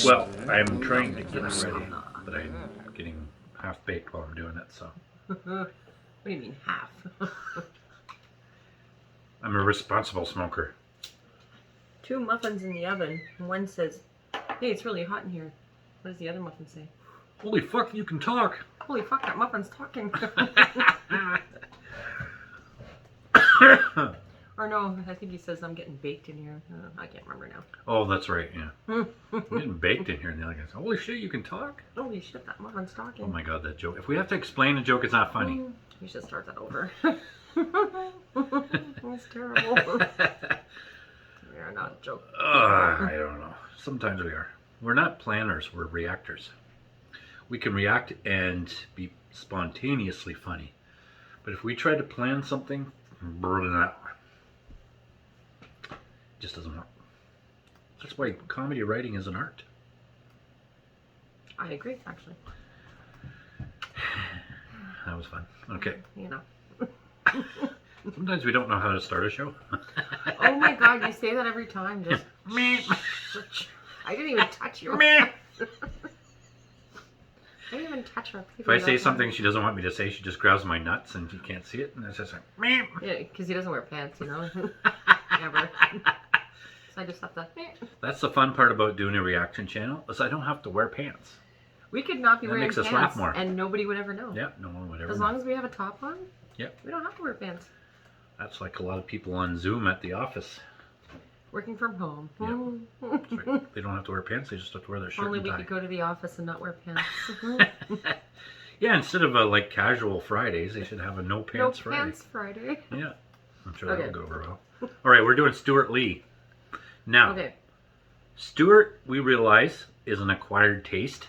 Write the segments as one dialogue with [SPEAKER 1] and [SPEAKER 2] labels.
[SPEAKER 1] Well, I'm trying to get ready, but I'm getting half baked while I'm doing it, so.
[SPEAKER 2] What do you mean half?
[SPEAKER 1] I'm a responsible smoker.
[SPEAKER 2] 2 muffins in the oven. One says, "Hey, it's really hot in here." What does the other muffin say?
[SPEAKER 1] Holy fuck, you can talk!
[SPEAKER 2] Holy fuck, that muffin's talking. Or no, I think he says I'm getting baked in here. I can't remember now.
[SPEAKER 1] Oh, that's right, yeah. I'm getting baked in here, and the other guy says, holy shit, you can talk?
[SPEAKER 2] Holy shit, that muffin's talking.
[SPEAKER 1] Oh my god, that joke. If we have to explain a joke, it's not funny.
[SPEAKER 2] We should start that over. That's terrible. We are not joking.
[SPEAKER 1] I don't know. Sometimes we are. We're not planners, we're reactors. We can react and be spontaneously funny. But if we try to plan something, it just doesn't work. That's why comedy writing is an art.
[SPEAKER 2] I agree, actually.
[SPEAKER 1] That was fun. Okay.
[SPEAKER 2] You know.
[SPEAKER 1] Sometimes we don't know how to start a show.
[SPEAKER 2] Oh my god, you say that every time. Just I didn't even touch you. I didn't even touch her.
[SPEAKER 1] If I say something she doesn't want me to say, she just grabs my nuts and you can't see it, and it's just like, meep.
[SPEAKER 2] Yeah, because he doesn't wear pants, you know. Never. So I just have to.
[SPEAKER 1] That's the fun part about doing a reaction channel, is I don't have to wear pants.
[SPEAKER 2] We could not be
[SPEAKER 1] That
[SPEAKER 2] wearing
[SPEAKER 1] makes us
[SPEAKER 2] pants,
[SPEAKER 1] laugh more.
[SPEAKER 2] and nobody would ever know.
[SPEAKER 1] Yeah, no one would ever
[SPEAKER 2] As
[SPEAKER 1] know.
[SPEAKER 2] long as we have a top on.
[SPEAKER 1] Yep.
[SPEAKER 2] We don't have to wear pants.
[SPEAKER 1] That's like a lot of people on Zoom at the office.
[SPEAKER 2] Working from home.
[SPEAKER 1] Yeah. That's right. They don't have to wear pants, they just have to wear their shirt
[SPEAKER 2] Only
[SPEAKER 1] and
[SPEAKER 2] we
[SPEAKER 1] tie.
[SPEAKER 2] could go to the office and not wear pants.
[SPEAKER 1] Yeah, instead of like casual Fridays, they should have a no pants Friday.
[SPEAKER 2] No pants Friday.
[SPEAKER 1] Yeah, I'm sure that'll go over well. All right, we're doing Stewart Lee. Now,
[SPEAKER 2] Okay.
[SPEAKER 1] Stewart, we realize, is an acquired taste.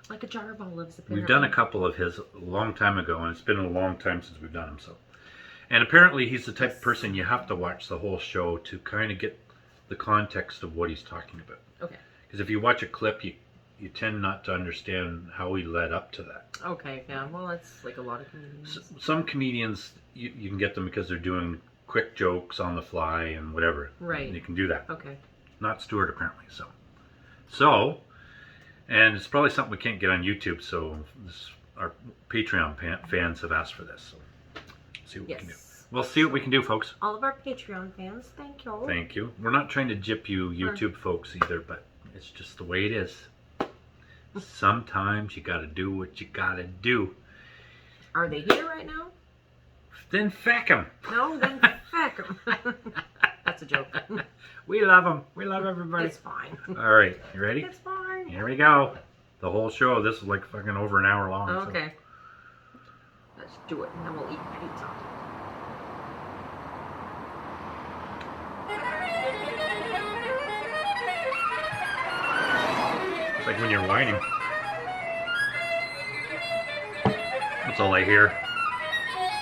[SPEAKER 2] Like a jar of olives, apparently.
[SPEAKER 1] We've done a couple of his a long time ago, and it's been a long time since we've done them. So, and apparently he's the type of person you have to watch the whole show to kind of get the context of what he's talking about.
[SPEAKER 2] Okay.
[SPEAKER 1] Because if you watch a clip, you tend not to understand how he led up to that.
[SPEAKER 2] Okay, yeah. Well, that's like a lot of comedians.
[SPEAKER 1] Some comedians, you can get them because they're doing quick jokes on the fly and whatever.
[SPEAKER 2] Right.
[SPEAKER 1] And you can do that.
[SPEAKER 2] Okay.
[SPEAKER 1] Not Stewart, apparently. So, and it's probably something we can't get on YouTube, so our Patreon fans have asked for this. So, see what we can do. We'll see what we can do, folks.
[SPEAKER 2] All of our Patreon fans, thank you.
[SPEAKER 1] Thank you. We're not trying to gyp you YouTube folks either, but it's just the way it is. Sometimes you gotta do what you gotta do.
[SPEAKER 2] Are they here right now?
[SPEAKER 1] Then feck them.
[SPEAKER 2] No, then feck them. That's a joke.
[SPEAKER 1] We love them. We love everybody.
[SPEAKER 2] It's fine.
[SPEAKER 1] All right, you ready?
[SPEAKER 2] It's fine.
[SPEAKER 1] Here we go. The whole show. This is like fucking over an hour long.
[SPEAKER 2] Okay. Let's do it, and then we'll eat pizza.
[SPEAKER 1] It's like when you're whining. That's all I hear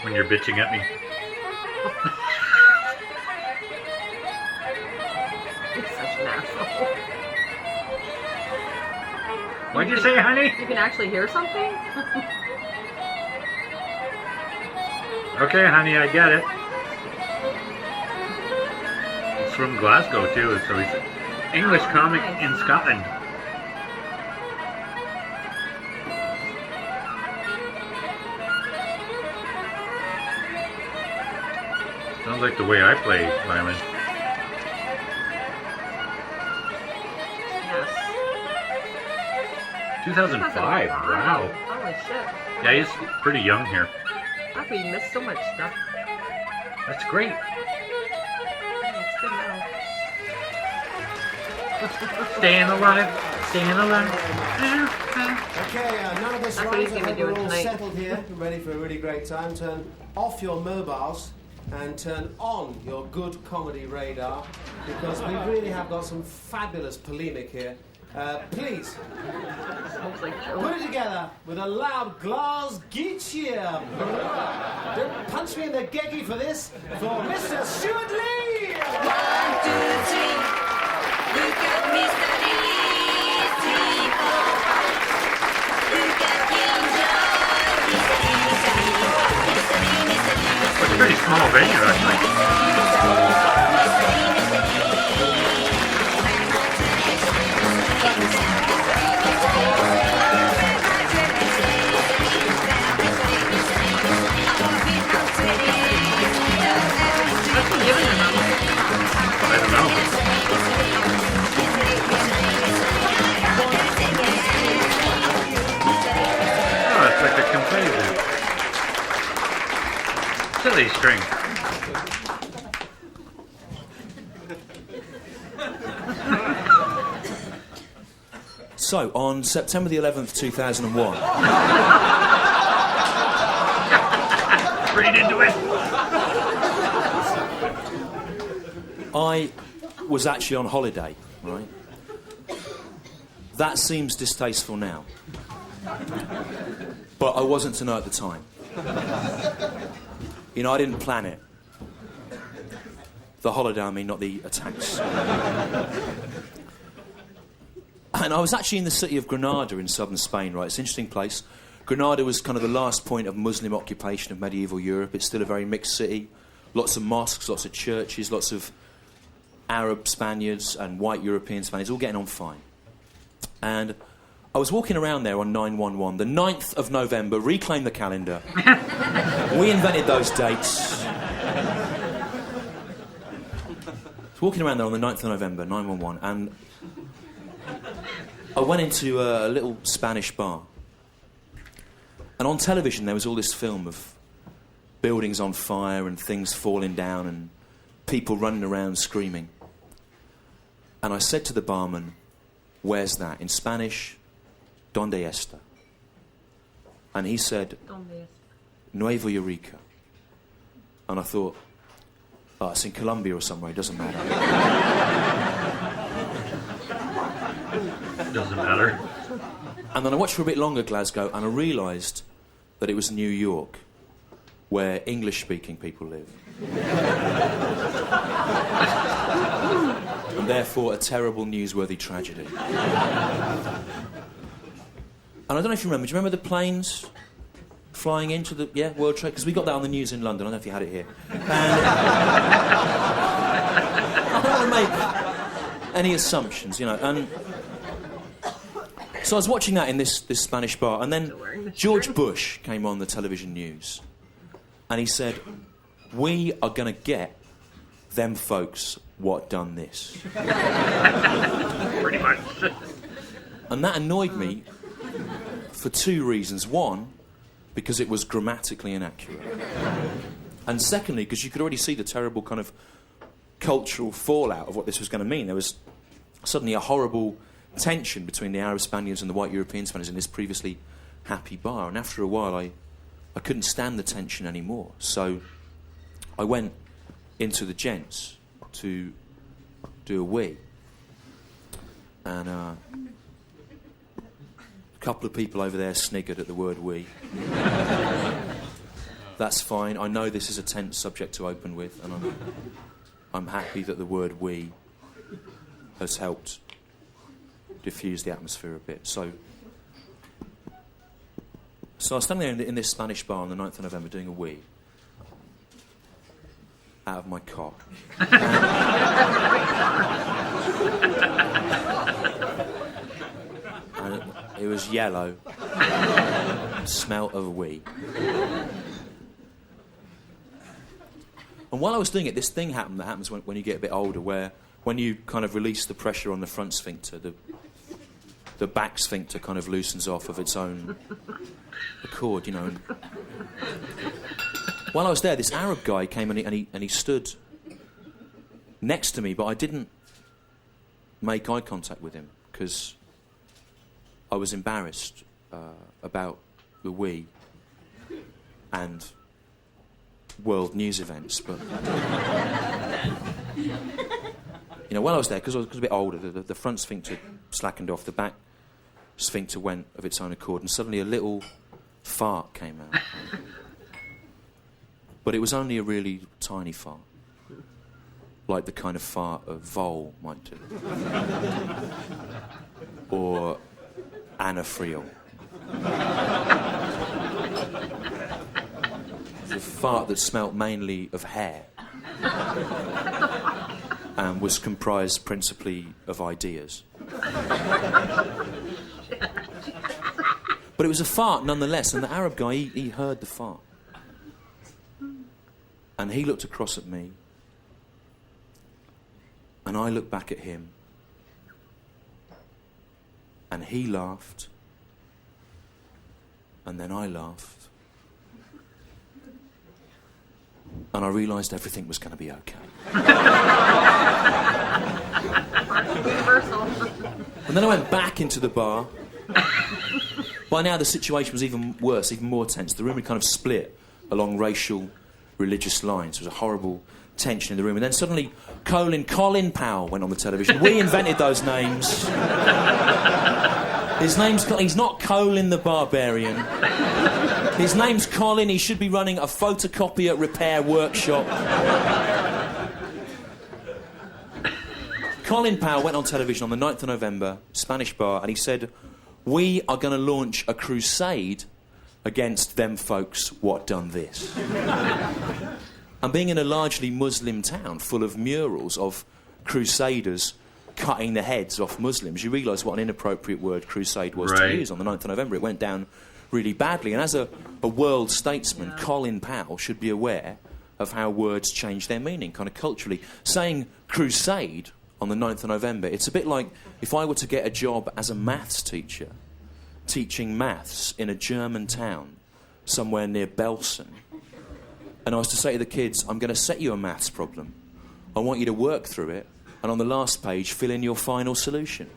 [SPEAKER 1] when you're bitching at me.
[SPEAKER 2] You're such an asshole.
[SPEAKER 1] What'd you say, honey?
[SPEAKER 2] You can actually hear something?
[SPEAKER 1] Okay, honey, I get it. It's from Glasgow, too, so he's an English comic in Scotland. Sounds like the way I play violin.
[SPEAKER 2] Yes.
[SPEAKER 1] 2005, wow.
[SPEAKER 2] Holy shit.
[SPEAKER 1] Yeah, he's pretty young here.
[SPEAKER 2] How could you miss so much stuff?
[SPEAKER 1] That's great.
[SPEAKER 2] It's good now.
[SPEAKER 1] Staying alive, staying alive.
[SPEAKER 3] Okay, none of this
[SPEAKER 2] That's what he's
[SPEAKER 3] right.
[SPEAKER 2] gonna be doing
[SPEAKER 3] We're all
[SPEAKER 2] tonight.
[SPEAKER 3] settled here, ready for a really great time. Turn off your mobiles and turn on your good comedy radar, because we really have got some fabulous polemic here. Please,
[SPEAKER 2] Smells like
[SPEAKER 3] put
[SPEAKER 2] Joe.
[SPEAKER 3] it together with a loud Glasgow. Don't punch me in the geggy for this, for Mr. Stewart Lee!
[SPEAKER 4] 1, 2, 3. Look at Mr. Lee. 3, 4, 5. Look at King John. Mr. Lee, Mr. Lee, Mr. Lee, Mr. Lee.
[SPEAKER 1] It's a pretty small venue, actually.
[SPEAKER 4] Mr.
[SPEAKER 1] Silly string.
[SPEAKER 5] So, on September the 11th, 2001,
[SPEAKER 1] Straight into it.
[SPEAKER 5] I was actually on holiday, right? That seems distasteful now. But I wasn't to know at the time. You know, I didn't plan it. The holiday, I mean, not the attacks. And I was actually in the city of Granada in southern Spain, right? It's an interesting place. Granada was kind of the last point of Muslim occupation of medieval Europe. It's still a very mixed city. Lots of mosques, lots of churches, lots of Arab Spaniards and white European Spaniards, all getting on fine. And I was walking around there on 9/11, the 9th of November, reclaim the calendar. We invented those dates. I was walking around there on the 9th of November, 9/11, and I went into a little Spanish bar. And on television there was all this film of buildings on fire and things falling down and people running around screaming. And I said to the barman, "Where's that?" In Spanish, "Donde está?" And he said, "Nuevo Eureka." And I thought, oh, it's in Colombia or somewhere, it doesn't matter.
[SPEAKER 1] Doesn't matter.
[SPEAKER 5] And then I watched for a bit longer Glasgow, and I realised that it was New York, where English-speaking people live. And therefore a terrible newsworthy tragedy. And I don't know if you remember, do you remember the planes flying into the World Trade? Because we got that on the news in London, I don't know if you had it here. And I don't want to make any assumptions, you know, and so I was watching that in this Spanish bar, and then George Bush came on the television news, and he said, "We are going to get them folks what done this."
[SPEAKER 1] Pretty much.
[SPEAKER 5] And that annoyed me for two reasons. One, because it was grammatically inaccurate. And secondly, because you could already see the terrible kind of cultural fallout of what this was going to mean. There was suddenly a horrible tension between the Arab Spaniards and the white European Spaniards in this previously happy bar. And after a while, I couldn't stand the tension anymore. So I went into the gents to do a wee. And a couple of people over there sniggered at the word "we." That's fine. I know this is a tense subject to open with, and I'm happy that the word "we" has helped diffuse the atmosphere a bit. So I was standing there in this Spanish bar on the 9th of November doing a wee out of my cock. And it was yellow. Smelt of a wee. And while I was doing it, this thing happened that happens when you get a bit older, where when you kind of release the pressure on the front sphincter, the back sphincter kind of loosens off of its own accord, you know. And while I was there, this Arab guy came and he stood next to me, but I didn't make eye contact with him because I was embarrassed about the wee and world news events. But you know, while I was there, because I was a bit older, the front sphincter slackened off, the back sphincter went of its own accord, and suddenly a little fart came out. But it was only a really tiny fart, like the kind of fart a vole might do, or anaphreo. The fart that smelt mainly of hair and was comprised principally of ideas. But it was a fart nonetheless, and the Arab guy, he heard the fart. And he looked across at me, and I looked back at him, and he laughed, and then I laughed, and I realised everything was going to be okay.
[SPEAKER 2] Universal.
[SPEAKER 5] And then I went back into the bar. By now the situation was even worse, even more tense. The room had kind of split along racial, religious lines. There was a horrible tension in the room. And then suddenly Colin Powell went on the television. We invented those names. His name's he's not Colin the Barbarian. His name's Colin. He should be running a photocopier repair workshop. Colin Powell went on television on the 9th of November, Spanish bar, and he said, "We are going to launch a crusade against them folks what done this." And being in a largely Muslim town full of murals of crusaders cutting the heads off Muslims, you realise what an inappropriate word crusade was to use on the 9th of November. It went down really badly. And as a world statesman, Colin Powell should be aware of how words change their meaning, kind of culturally. Saying crusade on the 9th of November, it's a bit like if I were to get a job as a maths teacher, teaching maths in a German town somewhere near Belsen, and I was to say to the kids, I'm going to set you a maths problem. I want you to work through it, and on the last page, fill in your final solution.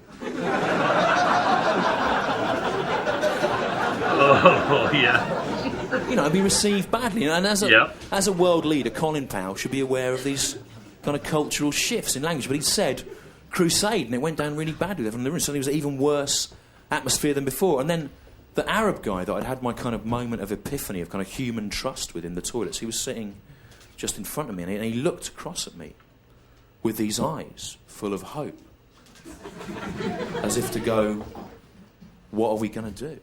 [SPEAKER 1] Oh, yeah.
[SPEAKER 5] You know, it'd be received badly. And as a world leader, Colin Powell should be aware of these kind of cultural shifts in language. But he said crusade, and it went down really badly from the room. Suddenly it was an even worse atmosphere than before. And then the Arab guy that I'd had my kind of moment of epiphany, of kind of human trust with in the toilets, he was sitting just in front of me, and he looked across at me with these eyes full of hope, as if to go, what are we going to do?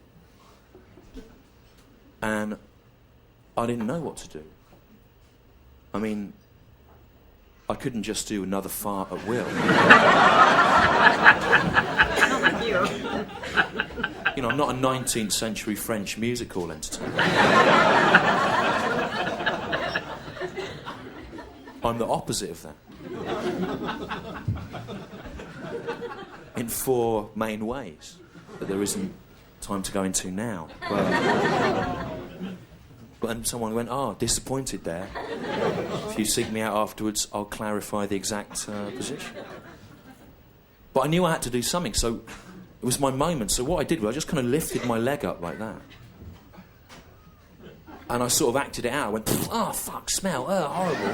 [SPEAKER 5] And I didn't know what to do. I mean, I couldn't just do another fart at will.
[SPEAKER 2] Not like you.
[SPEAKER 5] You know, I'm not a 19th century French music hall entertainer. I'm the opposite of that. In 4 main ways that there isn't time to go into now. But someone went, disappointed there. If you seek me out afterwards, I'll clarify the exact position. But I knew I had to do something, so it was my moment. So what I did was I just kind of lifted my leg up like that. And I sort of acted it out. I went, fuck, smell, horrible.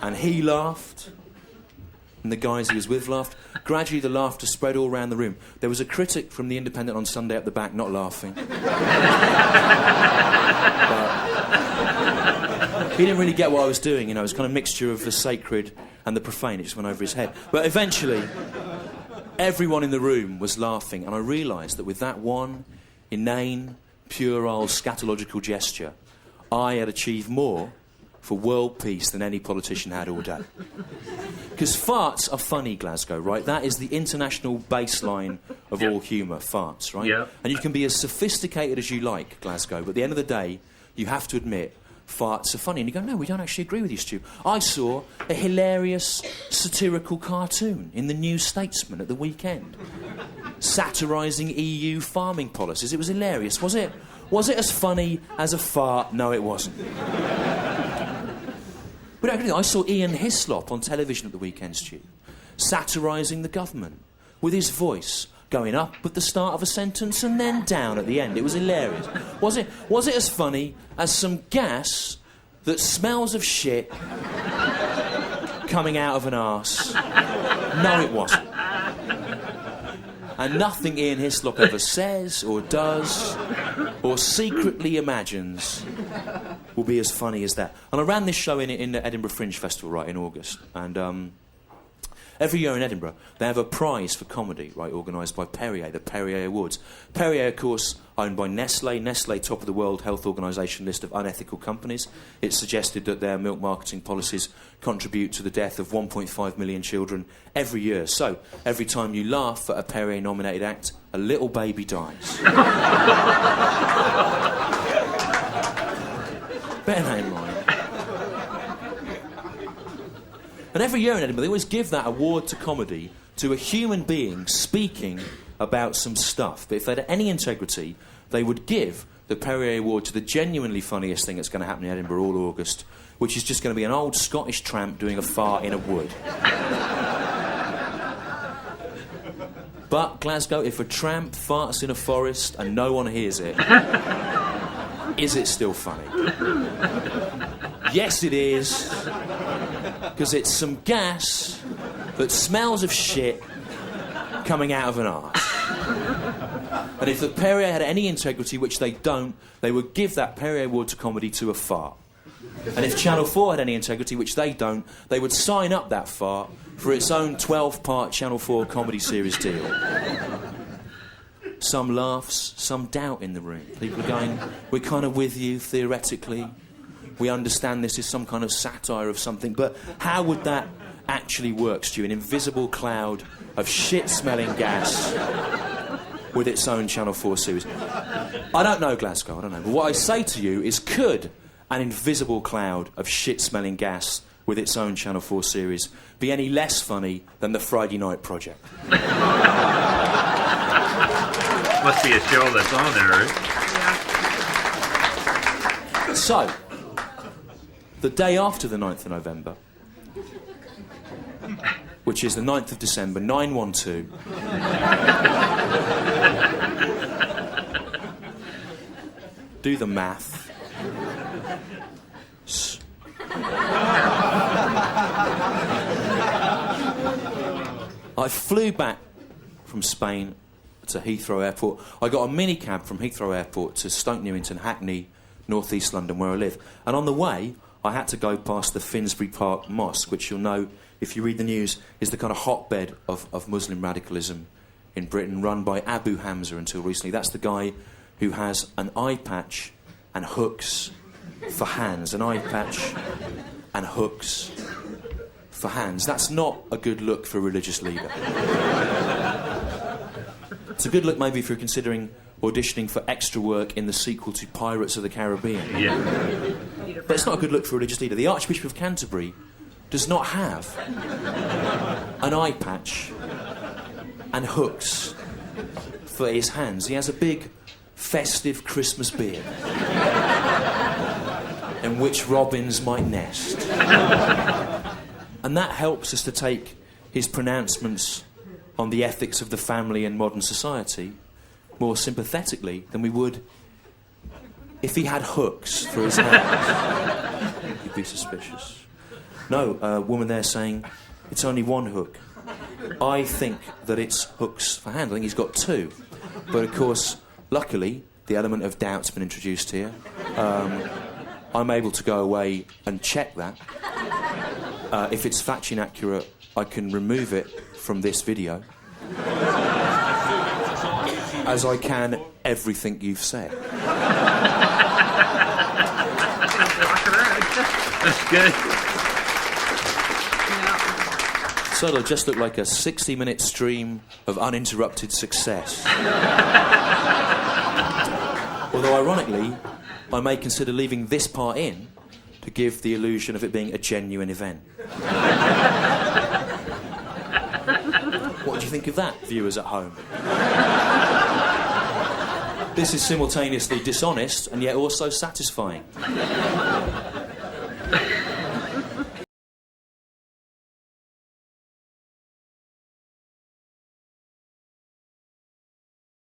[SPEAKER 5] And he laughed. And the guys he was with laughed. Gradually the laughter spread all around the room. There was a critic from The Independent on Sunday at the back, not laughing. But he didn't really get what I was doing, you know. It was kind of a mixture of the sacred and the profane. It just went over his head. But eventually, everyone in the room was laughing, and I realised that with that one inane, puerile, scatological gesture, I had achieved more for world peace than any politician had all day. Because farts are funny, Glasgow, right? That is the international baseline of all humour, farts, right?
[SPEAKER 1] Yeah.
[SPEAKER 5] And you can be as sophisticated as you like, Glasgow, but at the end of the day, you have to admit farts are funny. And you go, no, we don't actually agree with you, Stu. I saw a hilarious satirical cartoon in the New Statesman at the weekend, satirising EU farming policies. It was hilarious. Was it as funny as a fart? No, it wasn't. But actually, I saw Ian Hislop on television at the weekend, Stu, satirising the government with his voice going up at the start of a sentence and then down at the end. It was hilarious. Was it as funny as some gas that smells of shit coming out of an arse? No, it wasn't. And nothing Ian Hislop ever says or does or secretly imagines will be as funny as that. And I ran this show in the Edinburgh Fringe Festival, right, in August. And every year in Edinburgh, they have a prize for comedy, right, organised by Perrier, the Perrier Awards. Perrier, of course, owned by Nestlé. Nestlé, top of the World Health Organisation list of unethical companies. It's suggested that their milk marketing policies contribute to the death of 1.5 million children every year. So, every time you laugh at a Perrier-nominated act, a little baby dies. Bear that in mind. And every year in Edinburgh, they always give that award to comedy to a human being speaking about some stuff. But if they had any integrity, they would give the Perrier Award to the genuinely funniest thing that's going to happen in Edinburgh all August, which is just going to be an old Scottish tramp doing a fart in a wood. But, Glasgow, if a tramp farts in a forest and no one hears it, is it still funny? Yes, it is. Because it's some gas that smells of shit coming out of an arse. And if the Perrier had any integrity, which they don't, they would give that Perrier Award to comedy to a fart. And if Channel 4 had any integrity, which they don't, they would sign up that fart for its own 12-part Channel 4 comedy series deal. Some laughs, some doubt in the room. People are going, we're kind of with you, theoretically. We understand this is some kind of satire of something, but how would that actually work, Stu? An invisible cloud of shit-smelling gas with its own Channel 4 series. I don't know, Glasgow, I don't know. But what I say to you is, could an invisible cloud of shit-smelling gas with its own Channel 4 series be any less funny than the Friday Night Project?
[SPEAKER 1] Must be a show that's on there, right?
[SPEAKER 2] Yeah.
[SPEAKER 5] So, the day after the 9th of November, which is the 9th of December, 912, do the math. I flew back from Spain to Heathrow Airport. I got a minicab from Heathrow Airport to Stoke Newington, Hackney, North East London, where I live. And on the way, I had to go past the Finsbury Park Mosque, which you'll know, if you read the news, is the kind of hotbed of Muslim radicalism in Britain, run by Abu Hamza until recently. That's the guy who has an eye patch and hooks for hands. An eye patch and hooks for hands. That's not a good look for a religious leader. It's a good look maybe if you're considering auditioning for extra work in the sequel to Pirates of the Caribbean.
[SPEAKER 1] Yeah.
[SPEAKER 5] But it's not a good look for a religious leader. The Archbishop of Canterbury does not have an eye patch and hooks for his hands. He has a big, festive Christmas beard in which robins might nest. And that helps us to take his pronouncements on the ethics of the family and modern society more sympathetically than we would if he had hooks for his hands. You'd be suspicious. No, a woman there saying, it's only one hook. I think that it's hooks for hands. I think he's got two. But of course, luckily, the element of doubt's been introduced here. I'm able to go away and check that. If it's factually inaccurate, I can remove it from this video. As I can everything you've said.
[SPEAKER 1] That's good.
[SPEAKER 5] So it'll just look like a 60-minute stream of uninterrupted success. Although, ironically, I may consider leaving this part in to give the illusion of it being a genuine event. What do you think of that, viewers at home? This is simultaneously dishonest and yet also satisfying.